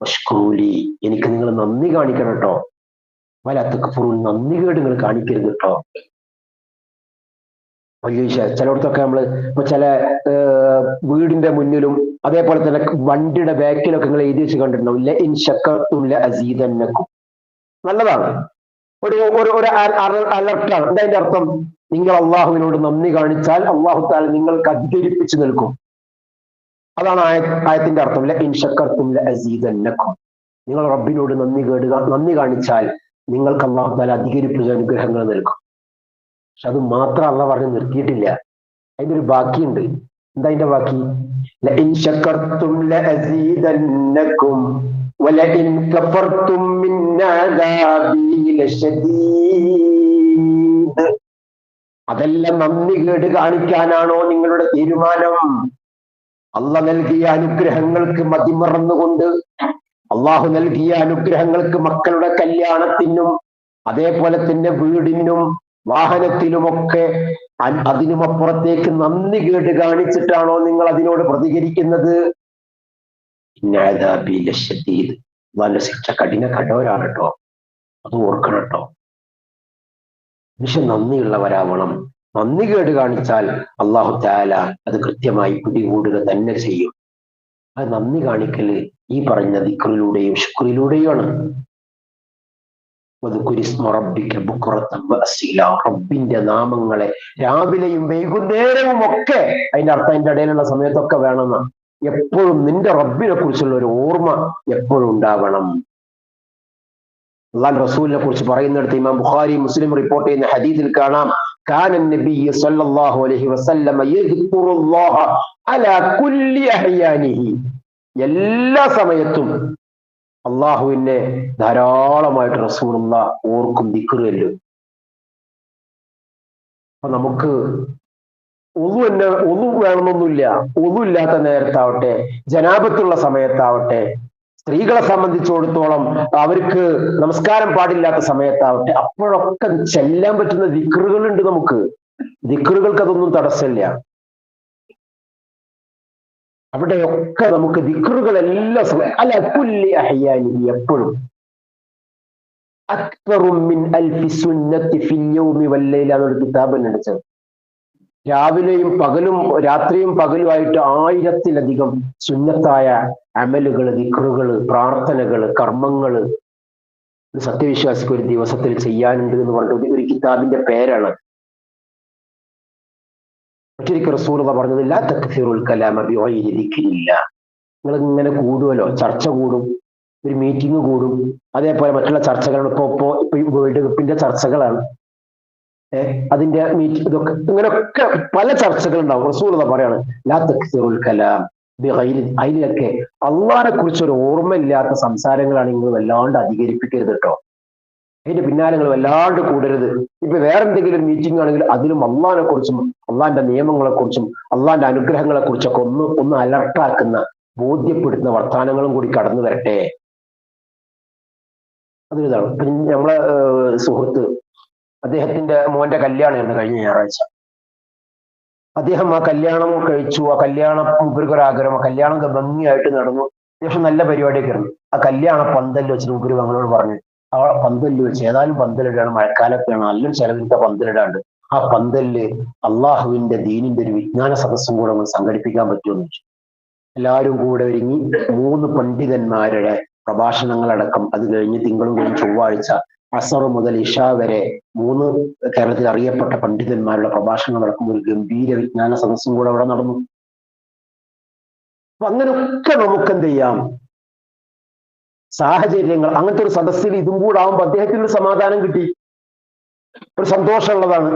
വഷ്കൂലി, എനിക്ക് നിങ്ങൾ നന്ദി കാണിക്കണം കേട്ടോ. വലത്തക്കഫുറൂൻ, നന്ദി കേട് നിങ്ങൾ കാണിക്കരുത് കേട്ടോ. വലിയ ചിലയിടത്തൊക്കെ നമ്മള് ഇപ്പൊ ചില വീടിന്റെ മുന്നിലും അതേപോലെ തന്നെ വണ്ടിയുടെ ബാക്കിലൊക്കെ നിങ്ങൾ എഴുതി വെച്ച് കണ്ടിട്ടുണ്ടാവും, ല ഇൻ ശക്കർതും ല അസീദന്നക്കും. നല്ലതാണ്, ഒരു അലർട്ടാണ്. എന്താ അതിന്റെ അർത്ഥം? നിങ്ങൾ അള്ളാഹുവിനോട് നന്ദി കാണിച്ചാൽ അള്ളാഹു തആല നിങ്ങൾക്ക് അധികരിപ്പിച്ചു നിൽക്കും. അതാണ് ആയത്തിന്റെ അർത്ഥം. ല ഇൻ ശക്കർതും ല അസീദന്നക്കും. നിങ്ങൾ റബ്ബിനോട് നന്ദി കാണിച്ചാൽ നിങ്ങൾക്ക് അള്ളാഹു തആല അധികരിപ്പിച്ച അനുഗ്രഹങ്ങൾ നൽകും. പക്ഷെ അത് മാത്രം അള്ളാഹ് പറഞ്ഞ് നിർത്തിയിട്ടില്ല, അതിന്റെ ഒരു ബാക്കിയുണ്ട്. എന്താ അതിന്റെ ബാക്കി? ലഇൻ ശക്കർതും ലഅസീദന്നകും വലഇൻ കഫർതും മിൻ അദാബി ലശദീദ്. അതെല്ലാം നന്ദി കേട് കാണിക്കാനാണോ നിങ്ങളുടെ തീരുമാനം? അള്ളാഹ് നൽകിയ അനുഗ്രഹങ്ങൾക്ക് മതിമറന്നുകൊണ്ട്, അള്ളാഹു നൽകിയ അനുഗ്രഹങ്ങൾക്ക് മക്കളുടെ കല്യാണത്തിനും അതേപോലെ തന്നെ വീടിനും വാഹനത്തിലുമൊക്കെ അതിനുമപ്പുറത്തേക്ക് നന്ദി കേട് കാണിച്ചിട്ടാണോ നിങ്ങൾ അതിനോട് പ്രതികരിക്കുന്നത്? നല്ല ശിക്ഷ കഠോരാണ് കേട്ടോ, അത് ഓർക്കണം കേട്ടോ. മനുഷ്യൻ നന്ദിയുള്ളവരാവണം. നന്ദി കേട് കാണിച്ചാൽ അള്ളാഹു തആല അത് കൃത്യമായി പിടികൂടുക തന്നെ ചെയ്യും. അത് നന്ദി കാണിക്കല് ഈ പറഞ്ഞ ദിക്റിലൂടെയും ശുക്റിലൂടെയുമാണ്. റബ്ബിന്റെ നാമങ്ങളെ രാവിലെയും വൈകുന്നേരവും ഒക്കെ, അതിന്റെ അർത്ഥം അതിന്റെ ഇടയിലുള്ള സമയത്തൊക്കെ വേണമെന്ന, എപ്പോഴും നിന്റെ റബ്ബിനെ കുറിച്ചുള്ള ഒരു ഓർമ്മ എപ്പോഴും ഉണ്ടാവണം. അല്ലാഹു റസൂലിനെ കുറിച്ച് പറയുന്നിടത്ത് ഇമാം ബുഖാരി മുസ്ലിം റിപ്പോർട്ട് ചെയ്യുന്ന ഹദീസിൽ കാണാം, കാന നബിയ്യ സല്ലല്ലാഹു അലൈഹി വസല്ലം യദ്കുറുല്ലാഹ അലാ കുല്ലി അഹ്യാനിഹി. എല്ലാ സമയത്തും അള്ളാഹുവിനെ ധാരാളമായിട്ട് റസൂലുള്ളാഹ് ഓർക്കും, ദിക്റ് ചൊല്ലും. അപ്പൊ നമുക്ക് ഒന്നു വേണമെന്നൊന്നുമില്ല. ഒന്നു ഇല്ലാത്ത നേരത്താവട്ടെ, ജനാപത്തുള്ള സമയത്താവട്ടെ, സ്ത്രീകളെ സംബന്ധിച്ചിടത്തോളം അവർക്ക് നമസ്കാരം പാടില്ലാത്ത സമയത്താവട്ടെ, അപ്പോഴൊക്കെ ചെല്ലാൻ പറ്റുന്ന ദിക്റുകളുണ്ട് നമുക്ക്. ദിക്റുകൾക്ക് അതൊന്നും തടസ്സമില്ല. അവിടെയൊക്കെ നമുക്ക് ദിക്റുകൾ എല്ലാ സമയം അല്ല കുല്ലി അഹ്യാനിഹി, എപ്പോഴും. അക്തറു മിൻ അൽഫി സുന്നത്തി ഫിൽ യൗമി വൽ ലൈല എന്നൊരു കിതാബ് ഉണ്ട്. രാവിലെയും പകലും രാത്രിയും പകലുമായിട്ട് 1000-ത്തിലധികം സുന്നത്തായ അമലുകൾ, ദിക്റുകൾ, പ്രാർത്ഥനകൾ, കർമ്മങ്ങൾ ഒരു സത്യവിശ്വാസിക്ക് ഒരു ദിവസത്തിൽ ചെയ്യാനുണ്ട് എന്ന് പറഞ്ഞിട്ട് ഒരു കിതാബിന്റെ പേരാണ്. ഒറ്റയ്ക്ക് റസൂലുള്ളാഹി പറഞ്ഞത് ലാ തക്സിറുൽ കലാമ ബിഗൈരി ദിക്രില്ലാ. നിങ്ങൾ ഇങ്ങനെ കൂടുമല്ലോ, ചർച്ച കൂടും, ഒരു മീറ്റിംഗ് കൂടും, അതേപോലെ മറ്റുള്ള ചർച്ചകളാണ്. ഇപ്പൊ വേൾഡ് കപ്പിന്റെ ചർച്ചകളാണ്, അതിന്റെ മീറ്റിംഗ്, ഇതൊക്കെ ഇങ്ങനെയൊക്കെ പല ചർച്ചകൾ ഉണ്ടാവും. റസൂലുള്ളാഹി പറയാണ് ലാ തക്സിറുൽ കലാം ബിഗൈരി. അതിലൊക്കെ അള്ളാഹിനെ കുറിച്ച് ഒരു ഓർമ്മയില്ലാത്ത സംസാരങ്ങളാണ് നിങ്ങൾ വല്ലാണ്ട് അധികരിപ്പിക്കരുത് കേട്ടോ. അതിന്റെ പിന്നാലെ നിങ്ങൾ വല്ലാണ്ട് കൂടരുത്. ഇപ്പൊ വേറെ എന്തെങ്കിലും മീറ്റിംഗ് ആണെങ്കിൽ അതിലും അള്ളാഹിനെ കുറിച്ചും അള്ളാഹിന്റെ നിയമങ്ങളെ കുറിച്ചും അള്ളാഹിന്റെ അനുഗ്രഹങ്ങളെ കുറിച്ചൊക്കെ ഒന്ന് അലർട്ടാക്കുന്ന, ബോധ്യപ്പെടുത്തുന്ന വർത്താനങ്ങളും കൂടി കടന്നു വരട്ടെ. അതിനിതാണ്. ഇപ്പൊ നമ്മളെ സുഹൃത്ത്, അദ്ദേഹത്തിന്റെ മോന്റെ കല്യാണമായിരുന്നു കഴിഞ്ഞ ഞായറാഴ്ച. അദ്ദേഹം ആ കല്യാണം കഴിച്ചു. ആ കല്യാണം ഉപരിക്കൊരാഗ്രഹം, ആ കല്യാണം ഭംഗിയായിട്ട് നടന്നു. അത്യാവശ്യം നല്ല പരിപാടിയൊക്കെ ആയിരുന്നു. ആ കല്യാണ പന്തലിൽ വെച്ചിട്ട് ഉപരി ഞങ്ങളോട് പറഞ്ഞു, ആ പന്തലിൽ വെച്ച് ഏതായാലും പന്തലിടാണ്, മഴക്കാലത്താണ്, നല്ലൊരു ചെലവിലത്തെ പന്തലിടാണ്ട് ആ പന്തലില് അള്ളാഹുവിന്റെ ദീനിന്റെ ഒരു വിജ്ഞാന സദസ്സും കൂടെ നമ്മൾ സംഘടിപ്പിക്കാൻ പറ്റുമെന്ന് വെച്ചു. എല്ലാവരും കൂടെ ഒരുങ്ങി 3 പണ്ഡിതന്മാരുടെ പ്രഭാഷണങ്ങളടക്കം, അത് കഴിഞ്ഞ് തിങ്കളും കഴിഞ്ഞ് ചൊവ്വാഴ്ച അസർ മുതൽ ഇഷ വരെ 3 കേരളത്തിൽ അറിയപ്പെട്ട പണ്ഡിതന്മാരുടെ പ്രഭാഷണങ്ങൾ നടക്കുന്ന ഒരു ഗംഭീര വിജ്ഞാന സദസ്സും കൂടെ അവിടെ നടന്നു. അപ്പൊ അങ്ങനെയൊക്കെ നമുക്ക് എന്ത് ചെയ്യാം, സാഹചര്യങ്ങൾ, അങ്ങനത്തെ ഒരു സദസ്സിൽ ഇതും കൂടെ ആവുമ്പോൾ അദ്ദേഹത്തിന് ഒരു സമാധാനം കിട്ടി, ഒരു സന്തോഷമുള്ളതാണ്.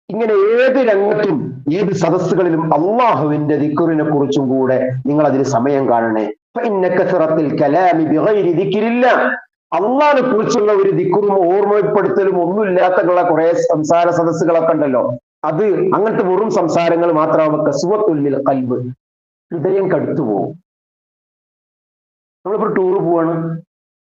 ഇങ്ങനെ ഏത് രംഗത്തും ഏത് സദസ്സുകളിലും അള്ളാഹുവിന്റെ ദിക്റിനെ കുറിച്ചും കൂടെ നിങ്ങൾ അതിന് സമയം കാണണേ. ഇന്ന കസറത്തിൽ കലാമി ബിഗൈരി ദിക്രില്ലാ. അള്ളാഹിനെ കുറിച്ചുള്ള ഒരു ദിക്റും ഓർമ്മപ്പെടുത്തലും ഒന്നുമില്ലാത്ത കുറെ സംസാര സദസ്സുകളൊക്കെ ഉണ്ടല്ലോ. അത് അങ്ങനത്തെ വെറും സംസാരങ്ങൾ മാത്രമാകുമ്പോൾ കസുവത്തുല്ലിൽ കൽബ്, ഹൃദയം കടുത്തു പോകും. നമ്മളിപ്പോ ടൂറ് പോവാണ്,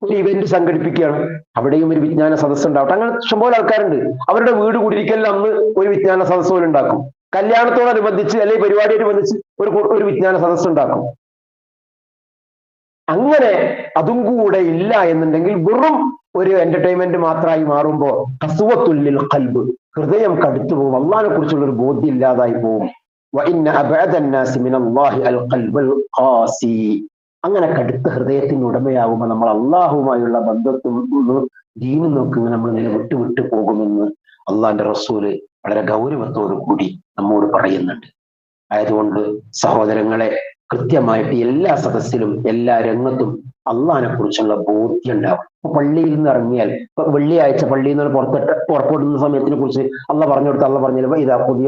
ഒരു ഇവന്റ് സംഘടിപ്പിക്കുകയാണ്, അവിടെയും ഒരു വിജ്ഞാന സദസ്സ് ഉണ്ടാവട്ടെ. അങ്ങനെ ഇഷ്ടംപോലെ ആൾക്കാരുണ്ട്. അവരുടെ വീട് കുടിയിരിക്കലിൽ അന്ന് ഒരു വിജ്ഞാന സദസ്സ് പോലും ഉണ്ടാക്കും. കല്യാണത്തോടനുബന്ധിച്ച് അല്ലെങ്കിൽ പരിപാടിയോടനുബന്ധിച്ച് ഒരു വിജ്ഞാന സദസ്സ് ഉണ്ടാക്കും. അങ്ങനെ അതും കൂടെ ഇല്ല എന്നുണ്ടെങ്കിൽ വെറും ഒരു എന്റർടൈൻമെന്റ് മാത്രമായി മാറുമ്പോ കസുവത്തുല്ലിൽ ഖൽബ്, ഹൃദയം കടുത്തു പോകും. അള്ളാഹിനെ കുറിച്ചുള്ള ഒരു ബോധ്യം ഇല്ലാതായി പോകും. അങ്ങനെ കടുത്ത ഹൃദയത്തിന് ഉടമയാവുമ്പോൾ നമ്മൾ അള്ളാഹുമായുള്ള ബന്ധത്തും ദീനും നോക്കി നമ്മൾ ഇങ്ങനെ വിട്ടു പോകുമെന്ന് അള്ളാഹിന്റെ റസൂല് വളരെ ഗൗരവത്തോടു കൂടി നമ്മോട് പറയുന്നുണ്ട്. ആയതുകൊണ്ട് സഹോദരങ്ങളെ, കൃത്യമായിട്ട് എല്ലാ സദസ്സിലും എല്ലാ രംഗത്തും അള്ളാഹിനെ കുറിച്ചുള്ള ബോധ്യം ഉണ്ടാവും. ഇപ്പൊ പള്ളിയിൽ നിന്ന് ഇറങ്ങിയാൽ, ഇപ്പൊ വെള്ളിയാഴ്ച പള്ളിയിൽ നിന്ന് പുറപ്പെടുന്ന സമയത്തിനെ കുറിച്ച് അള്ളാഹ് പറഞ്ഞു കൊടുത്ത അള്ളാഹ് പറഞ്ഞില്ല, ഇതാ പുതിയ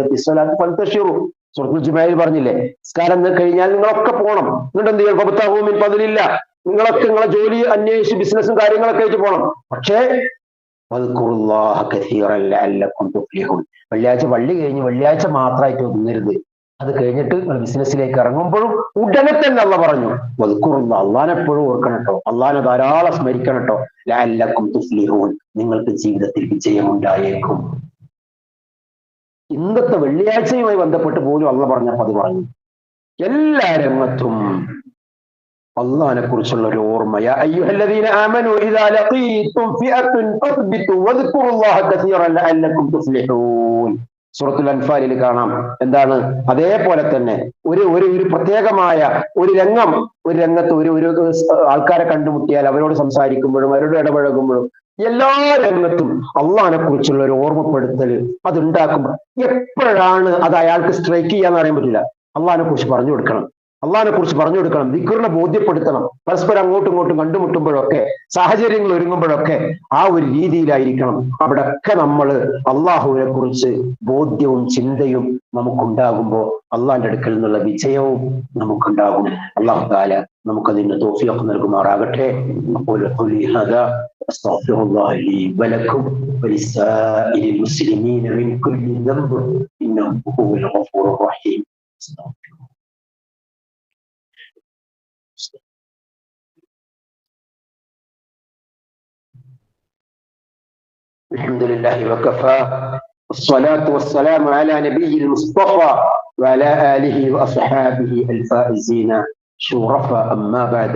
സൂറത്തുൽ ജുമഅയിൽ പറഞ്ഞില്ലേ, നിസ്കാരം കഴിഞ്ഞാൽ നിങ്ങളൊക്കെ പോകണം. എന്നിട്ട് എന്ത് ചെയ്യണം? ഫബ്തഗൂ ഫദ്ലില്ല, നിങ്ങളൊക്കെ നിങ്ങളെ ജോലി അന്വേഷിച്ച് ബിസിനസ്സും കാര്യങ്ങളൊക്കെ ആയിട്ട് പോകണം. പക്ഷേ വദ്കുറുല്ലാഹ കസീറൻ ലഅല്ലക്കും തുഫ്ലിഹൂൻ, വെള്ളിയാഴ്ച പള്ളി കഴിഞ്ഞ് വെള്ളിയാഴ്ച മാത്രമായിട്ട് ഒതുങ്ങരുത്. അത് കഴിഞ്ഞിട്ട് ബിസിനസ്സിലേക്ക് ഇറങ്ങുമ്പോഴും ഉടനെ തന്നെ അള്ളാഹ് പറഞ്ഞു വദ്കുറുല്ലാഹ്, അള്ളാഹിനെ എപ്പോഴും ഓർക്കണം കേട്ടോ, അള്ളാഹിനെ ധാരാളം സ്മരിക്കണം കേട്ടോ, ലഅല്ലക്കും തുഫ്ലിഹൂൻ, നിങ്ങൾക്ക് ജീവിതത്തിൽ വിജയമുണ്ടായേക്കും. ഇന്നത്തെ വെള്ളിയാഴ്ചയുമായി ബന്ധപ്പെട്ട് പോലും അള്ളാഹ് പറഞ്ഞപ്പോൾ അത് പറഞ്ഞു. എല്ലാ രംഗത്തും അള്ളാഹിനെ കുറിച്ചുള്ള ഒരു ഓർമ്മ. യാ അയ്യുഹല്ലദീന ആമനൂ ഇദാ ലഖീതും ഫിഅത്തുൻ ഫത്ബിതു വദ്കുറുല്ലാഹ കസീറൻ ലഅല്ലക്കും തുഫ്ലിഹൂൻ. സൂറത്തുൽ അൻഫാലിൽ കാണാം. എന്താണ്? അതേപോലെ തന്നെ ഒരു പ്രത്യേകമായ ഒരു രംഗത്ത് ഒരു ആൾക്കാരെ കണ്ടുമുട്ടിയാൽ അവരോട് സംസാരിക്കുമ്പോഴും അവരോട് ഇടപഴകുമ്പോഴും എല്ലാ രംഗത്തും അള്ളാഹിനെ കുറിച്ചുള്ള ഒരു ഓർമ്മപ്പെടുത്തൽ അതുണ്ടാക്കുമ്പോൾ എപ്പോഴാണ് അത് അയാൾക്ക് സ്ട്രൈക്ക് ചെയ്യാന്ന് അറിയാൻ പറ്റില്ല. അള്ളാഹിനെ കുറിച്ച് പറഞ്ഞു കൊടുക്കണം, ദിക്റിനെ ബോധ്യപ്പെടുത്തണം. പരസ്പരം അങ്ങോട്ടും ഇങ്ങോട്ടും കണ്ടുമുട്ടുമ്പോഴൊക്കെ, സാഹചര്യങ്ങൾ ഒരുങ്ങുമ്പോഴൊക്കെ ആ ഒരു രീതിയിലായിരിക്കണം. അവിടെയൊക്കെ നമ്മൾ അള്ളാഹുവിനെ കുറിച്ച് ബോധ്യവും ചിന്തയും നമുക്കുണ്ടാകുമ്പോൾ അള്ളാഹിന്റെ അടുക്കൽ നിന്നുള്ള വിജയവും നമുക്കുണ്ടാകും. അള്ളാഹു തആല നമുക്കതിന് തൗഫീഖ് നൽകുമാറാകട്ടെ. അസ്തഗ്ഫിറുല്ലാഹ ലി വലക്കും വലിസ്സാഇരിൽ മുസ്ലിമീന മിൻ കുല്ലി ദംബ് ഇന്നഹു ഹുവൽ ഗഫൂറുർ റഹീം. الحمد لله وكفى والصلاة والسلام على نبي المصطفى وعلى آله وأصحابه الفائزين شرفاء أما بعد.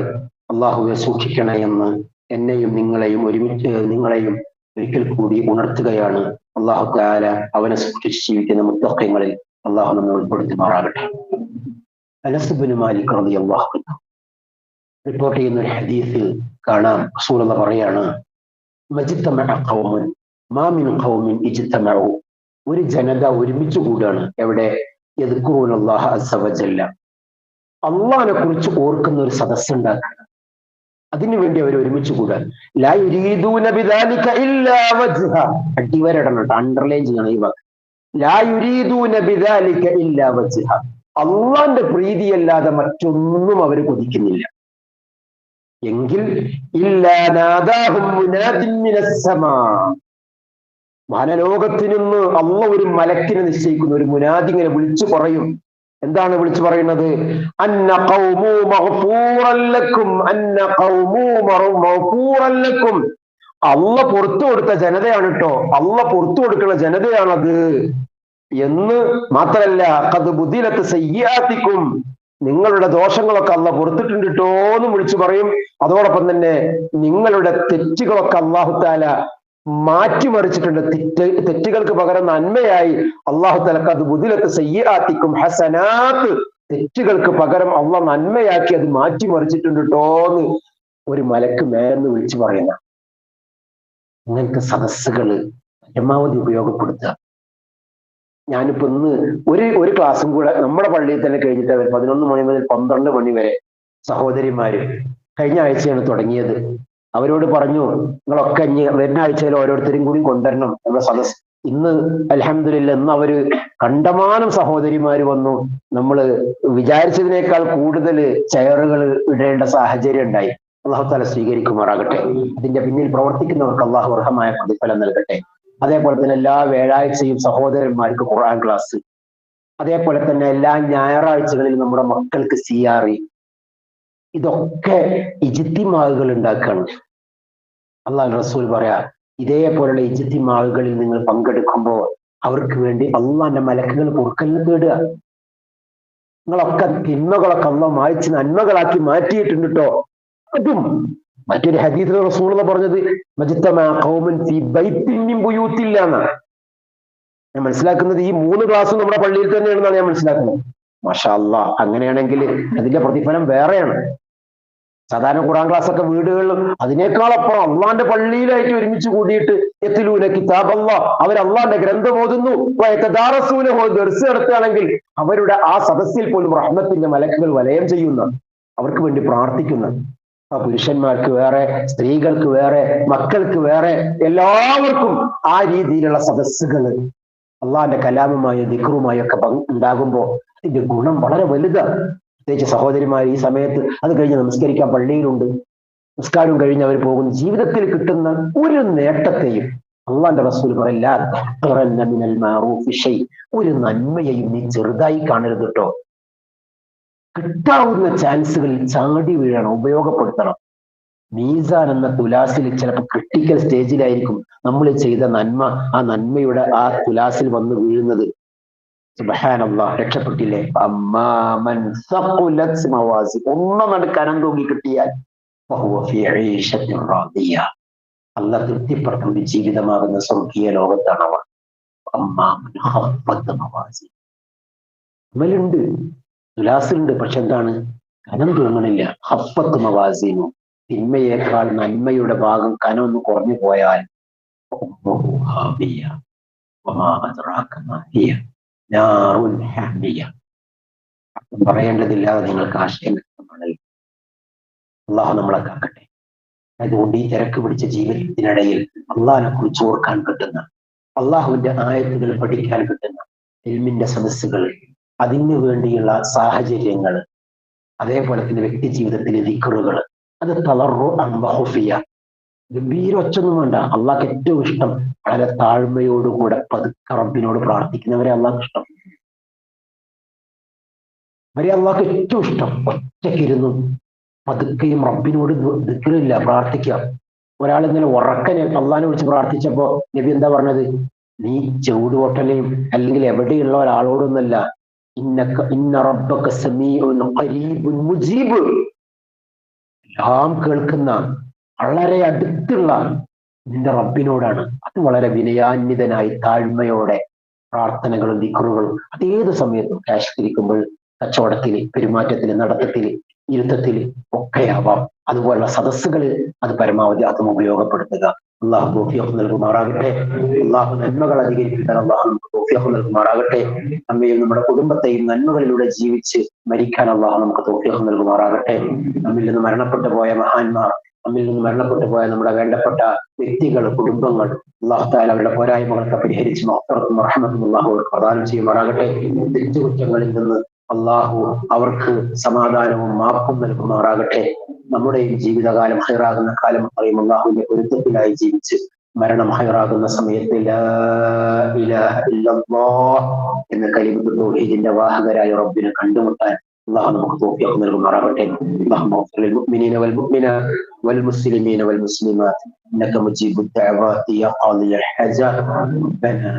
അള്ളാഹു സൂക്ഷിക്കണേ എന്ന് എന്നെയും നിങ്ങളെയും ഒരിക്കൽ കൂടി ഉണർത്തുകയാണ്. അള്ളാഹു തആല അവനെ സൂക്ഷിച്ച് ജീവിക്കുന്ന മുത്തഖീങ്ങളിൽ അള്ളാഹു നമ്മെ ഉൾപ്പെടുത്തുമാറാകട്ടെ. അനസ് ഇബ്നു മാലിക് റളിയല്ലാഹു അൻഹു റിപ്പോർട്ട് ചെയ്യുന്ന ഒരു ഹദീസിൽ കാണാം, റസൂലുള്ളാഹി പറയാണ്, മജ്തമഅ ഖൗമുൻ മാ മിൻ ഖൗമിൻ ഇജ്തമഉ, ഒരു ജനത ഒരുമിച്ച് കൂടാണ്. എവിടെ? യദ്കുറൂനല്ലാഹ അസ്സ വജല്ല, അള്ളാഹിനെ കുറിച്ച് ഓർക്കുന്ന ഒരു സദസ്സ് ഉണ്ടാക്കുക. അതിനുവേണ്ടി അവർ ഒരുമിച്ച് കൂടാൻ. ലാ യുരീദൂന ബിദാലിക ഇല്ലാ വജ്ഹ, അടിവരടണം, അണ്ടർലൈൻ ചെയ്യണം ഈ വാക്ക്. ലാ യുരീദൂന ബിദാലിക ഇല്ലാ വജ്ഹ, അള്ളാഹിന്റെ പ്രീതിയല്ലാതെ മറ്റൊന്നും അവർ കൊതിക്കുന്നില്ല. എങ്കിൽ ഇല്ലാ നാദാഹും മുനാദിൻ മിനസ് സമാ, വാനലോകത്തിൽ നിന്ന് അള്ളാഹ് ഒരു മലക്കിനെ നിശ്ചയിക്കുന്ന ഒരു മുനാദി ഇങ്ങനെ വിളിച്ചു പറയും. എന്താണ് വിളിച്ചു പറയുന്നത്? അന്ന ഖൗമു മഗ്ഫൂറൻ ലക്കും, അന്ന ഖൗമു മഗ്ഫൂറൻ ലക്കും, അള്ളാഹ് പുറത്തു കൊടുത്ത ജനതയാണ് കേട്ടോ, അള്ളാഹ് പുറത്തു കൊടുക്കുന്ന ജനതയാണത് എന്ന് മാത്രല്ല, ഖദ് ബുദിലത്ത് സയ്യാത്തിക്കും, നിങ്ങളുടെ ദോഷങ്ങളൊക്കെ അള്ളാഹ് പുറത്തിട്ടുണ്ട് കേട്ടോ എന്ന് വിളിച്ചു പറയും. അതോടൊപ്പം തന്നെ നിങ്ങളുടെ തെറ്റുകളൊക്കെ അല്ലാഹു തആല മാറ്റിമറിച്ചിട്ടുണ്ട്. തെറ്റുകൾക്ക് പകരം നന്മയായി അല്ലാഹു തആല ഖദ് ബുദിലത്ത് സയ്യാത്തിക്കും ഹസനാത്ത്, തെറ്റുകൾക്ക് പകരം അള്ളാഹ് നന്മയാക്കി അത് മാറ്റിമറിച്ചിട്ടുണ്ട് കേട്ടോ എന്ന് ഒരു മലക്ക് മേലെന്ന് വിളിച്ചു പറയുന്ന ഇങ്ങനത്തെ സദസ്സുകള് പരമാവധി ഉപയോഗപ്പെടുത്തുക. ഞാനിപ്പോ ഇന്ന് ഒരു ക്ലാസ്സും കൂടെ നമ്മുടെ പള്ളിയിൽ തന്നെ കഴിഞ്ഞിട്ട് 11 മണി മുതൽ 12 മണി വരെ സഹോദരിമാര് കഴിഞ്ഞ ആഴ്ചയാണ് തുടങ്ങിയത്. അവരോട് പറഞ്ഞു, നിങ്ങളൊക്കെ ഇനി വരുന്ന ആഴ്ചയിൽ ഓരോരുത്തരും കൂടി കൊണ്ടുവരണം നമ്മുടെ സദസ്. ഇന്ന് അൽഹംദുലില്ലാ ഇന്ന് അവര് കണ്ടമാനം സഹോദരിമാര് വന്നു. നമ്മൾ വിചാരിച്ചതിനേക്കാൾ കൂടുതൽ ചെയറുകൾ ഇടേണ്ട സാഹചര്യം ഉണ്ടായി. അള്ളാഹു താല സ്വീകരിക്കുമാറാകട്ടെ. അതിന്റെ പിന്നിൽ പ്രവർത്തിക്കുന്നവർക്ക് അള്ളാഹു അർഹമായ പ്രതിഫലം നൽകട്ടെ. അതേപോലെ തന്നെ എല്ലാ വ്യാഴാഴ്ചയും സഹോദരന്മാർക്ക് ഖുർആൻ ക്ലാസ്, അതേപോലെ തന്നെ എല്ലാ ഞായറാഴ്ചകളിലും നമ്മുടെ മക്കൾക്ക് CRE, ഇതൊക്കെ ഇജ്തിമാഉകൾ ഉണ്ടാക്കുകയാണ്. അള്ളാഹു റസൂൽ പറയാ, ഇതേപോലുള്ള ഇജ്തിമാഉകളിൽ നിങ്ങൾ പങ്കെടുക്കുമ്പോൾ അവർക്ക് വേണ്ടി അള്ളാന്റെ മലക്കുകൾ പൊറുക്കലിന് തേടുക. നിങ്ങളൊക്കെ തിന്മകളൊക്കെ അള്ളാഹ് മായ്ച്ച് നന്മകളാക്കി മാറ്റിയിട്ടുണ്ട് കേട്ടോ. അതും മറ്റൊരു ഹദീസിൽ റസൂലുള്ളാഹി പറഞ്ഞത് മജ്തമാ ഖൗമുൻ ഫീ ബൈത്തിൻ മിൻ ബുയൂത്തില്ലാന്നാ. ഞാൻ മനസ്സിലാക്കുന്നത് ഈ 3 ക്ലാസ്സും നമ്മുടെ പള്ളിയിൽ തന്നെയാണെന്നാണ് ഞാൻ മനസ്സിലാക്കുന്നത്. മാഷാ അല്ലാഹ്, അങ്ങനെയാണെങ്കിൽ അതിന്റെ പ്രതിഫലം വേറെയാണ്. സാധാരണ ഖുർആൻ ക്ലാസ് ഒക്കെ വീടുകളിലും അതിനേക്കാളപ്പുറം അള്ളാന്റെ പള്ളിയിലായിട്ട് ഒരുമിച്ച് കൂടിയിട്ട് യത്ലൂന കിതാബല്ലാഹ്, അവർ അള്ളാന്റെ ഗ്രന്ഥം ഓതുന്നു. വയതദാറസൂനഹു, ദർസ് നടത്തുകയാണെങ്കിൽ അവരുടെ ആ സദസ്സിൽ പോലും റഹ്മത്തിന്റെ മലക്കുകൾ വലയം ചെയ്യുന്ന, അവർക്ക് വേണ്ടി പ്രാർത്ഥിക്കുന്ന, പുരുഷന്മാർക്ക് വേറെ, സ്ത്രീകൾക്ക് വേറെ, മക്കൾക്ക് വേറെ, എല്ലാവർക്കും ആ രീതിയിലുള്ള സദസ്സുകൾ അള്ളാന്റെ കലാമുമായോ ദിക്റുമായോ ഒക്കെ ഉണ്ടാകുമ്പോൾ ഇതിന്റെ ഗുണം വളരെ വലുതാണ്. പ്രത്യേകിച്ച് സഹോദരിമാർ ഈ സമയത്ത് അത് കഴിഞ്ഞ് നമസ്കരിക്കാൻ പള്ളിയിലുണ്ട്, നിസ്കാരം കഴിഞ്ഞ് അവർ പോകുന്നു. ജീവിതത്തിൽ കിട്ടുന്ന ഒരു നേട്ടത്തെയും അള്ളാന്റെ റസൂൽ പറയില്ല, ഒരു നന്മയെയും നീ ചെറുതായി കാണരുത് കേട്ടോ. കിട്ടാവുന്ന ചാൻസുകളിൽ ചാടി വീഴണം, ഉപയോഗപ്പെടുത്തണം. മീസാൻ എന്ന തുലാസിൽ ചിലപ്പോൾ ക്രിട്ടിക്കൽ സ്റ്റേജിലായിരിക്കും നമ്മൾ ചെയ്ത നന്മ, ആ നന്മയുടെ ആ തുലാസിൽ വന്ന് വീഴുന്നത്. സുബ്ഹാനല്ലാഹ്, രക്ഷപ്പെട്ടില്ലേ? അമ്മാമൻ സഖുലത് മവാസി, ഒന്നും കനം തൂങ്ങി കിട്ടിയാൽ അല്ലാഹ് തൃപ്തിപ്പെടുന്ന ഒരു ജീവിതമാകുന്ന സ്വർഗീയ ലോകത്താണ് അവർ. അമ്മാമൻ ഖഫ്ഫത് മവാസി, അമലുണ്ട്, തുലാസുണ്ട്, പക്ഷെ എന്താണ്? കനം തൂങ്ങണില്ല. ഖഫ്ഫത് മവാസിനു, തിന്മയേക്കാൾ നന്മയുടെ ഭാഗം കനം ഒന്ന് കുറഞ്ഞു പോയാൽ പറയേണ്ടതില്ലാതെ നിങ്ങൾക്ക് ആശയം വ്യക്തമാണല്ലോ. അള്ളാഹു നമ്മളെ കാക്കട്ടെ. അതുകൊണ്ട് ഈ തിരക്ക് പിടിച്ച ജീവിതത്തിനിടയിൽ അള്ളാഹിനെ കുറിച്ച് ഓർക്കാൻ കിട്ടുന്ന, അള്ളാഹുവിന്റെ ആയത്തുകൾ പഠിക്കാൻ കിട്ടുന്ന ഇൽമിന്റെ സദസ്സുകൾ, അതിനു വേണ്ടിയുള്ള സാഹചര്യങ്ങൾ, അതേപോലെ തന്നെ വ്യക്തി ജീവിതത്തിലെ ദിക്റുകൾ, അത് തളറു അംബഹുഫിയ, ഗംഭീരൊച്ചൊന്നും വേണ്ട. അള്ളാഹ്ക്ക് ഏറ്റവും ഇഷ്ടം വളരെ താഴ്മയോടുകൂടെ പതുക്കെ റബ്ബിനോട് പ്രാർത്ഥിക്കുന്നവരെ അള്ളാഹ്ക്ക് ഇഷ്ടം. അവരെ അള്ളാഹ്ക്ക് ഏറ്റവും ഇഷ്ടം. ഒറ്റക്കിരുന്നും പതുക്കെയും റബ്ബിനോട് ദിക്റില്ല, പ്രാർത്ഥിക്കുക. ഒരാൾ ഇങ്ങനെ ഉറക്കനെ അള്ളാഹിനെ വിളിച്ച് പ്രാർത്ഥിച്ചപ്പോ നബി എന്താ പറഞ്ഞത്? നീ ചൂടുകൊട്ടലെയും അല്ലെങ്കിൽ എവിടെയുള്ള ഒരാളോടൊന്നല്ല, ഇന്ന റബ്ബക സമീഉൻ ഖരീബുൻ മുജീബ്, എല്ലാം കേൾക്കുന്ന വളരെ അടുത്തുള്ള നിന്റെ റബ്ബിനോടാണ്. അത് വളരെ വിനയാന്വിതനായി താഴ്മയോടെ പ്രാർത്ഥനകളും ദിക്റുകളും അതേത് സമയത്തും കാശിരിക്കുമ്പോൾ, കച്ചവടത്തില്, പെരുമാറ്റത്തില്, നടത്തത്തില്, ഇരുത്തത്തില് ഒക്കെയാവാം. അതുപോലുള്ള സദസ്സുകളിൽ അത് പരമാവധി അതും ഉപയോഗപ്പെടുത്തുക. അള്ളാഹു തൗഫീഖ് നൽകുമാറാകട്ടെ. അള്ളാഹു നന്മകൾ അധികരിപ്പിക്കാൻ അള്ളാഹു നമുക്ക് തൗഫീഖ് നൽകുമാറാകട്ടെ. നമ്മയും നമ്മുടെ കുടുംബത്തെയും നന്മകളിലൂടെ ജീവിച്ച് മരിക്കാൻ അള്ളാഹു നമുക്ക് തൗഫീഖ് നൽകുമാറാകട്ടെ. നമ്മിൽ നിന്ന് മരണപ്പെട്ടു പോയ മഹാന്മാർ, നമ്മിൽ നിന്ന് മരണപ്പെട്ടു പോയ നമ്മുടെ വേണ്ടപ്പെട്ട വ്യക്തികൾ, കുടുംബങ്ങൾ, അള്ളാഹു തആല അവരുടെ പോരായ്മകളൊക്കെ പരിഹരിച്ച് മഗ്ഫിറത്തും റഹ്മത്തും അള്ളാഹു പ്രദാനം ചെയ്യുമാറാകട്ടെ. തെറ്റുകുറ്റങ്ങളിൽ നിന്ന് അള്ളാഹു അവർക്ക് സമാധാനവും മാപ്പും നൽകുമാറാകട്ടെ. നമ്മുടെയും ജീവിതകാലം ഹൈറാകുന്ന കാലം പറയും അള്ളാഹുവിന്റെ പൊരുത്തത്തിലായി ജീവിച്ച് മരണം ഹൈറാകുന്ന സമയത്ത് ലാ ഇലാഹ ഇല്ലല്ലാഹ് എന്ന കലിമത്ത് തൗഹീദിന്റെ വാഹകരായ റബ്ബിനെ കണ്ടുമുട്ടാൻ അള്ളാഹു നമുക്ക് തൗഫീഖ് നൽകുമാറാകട്ടെ. اللهم اغفر للمؤمنين والمؤمنات والمسلمين والمسلمات انك مجيب الدعوات يا قاضي الحاجات. ربنا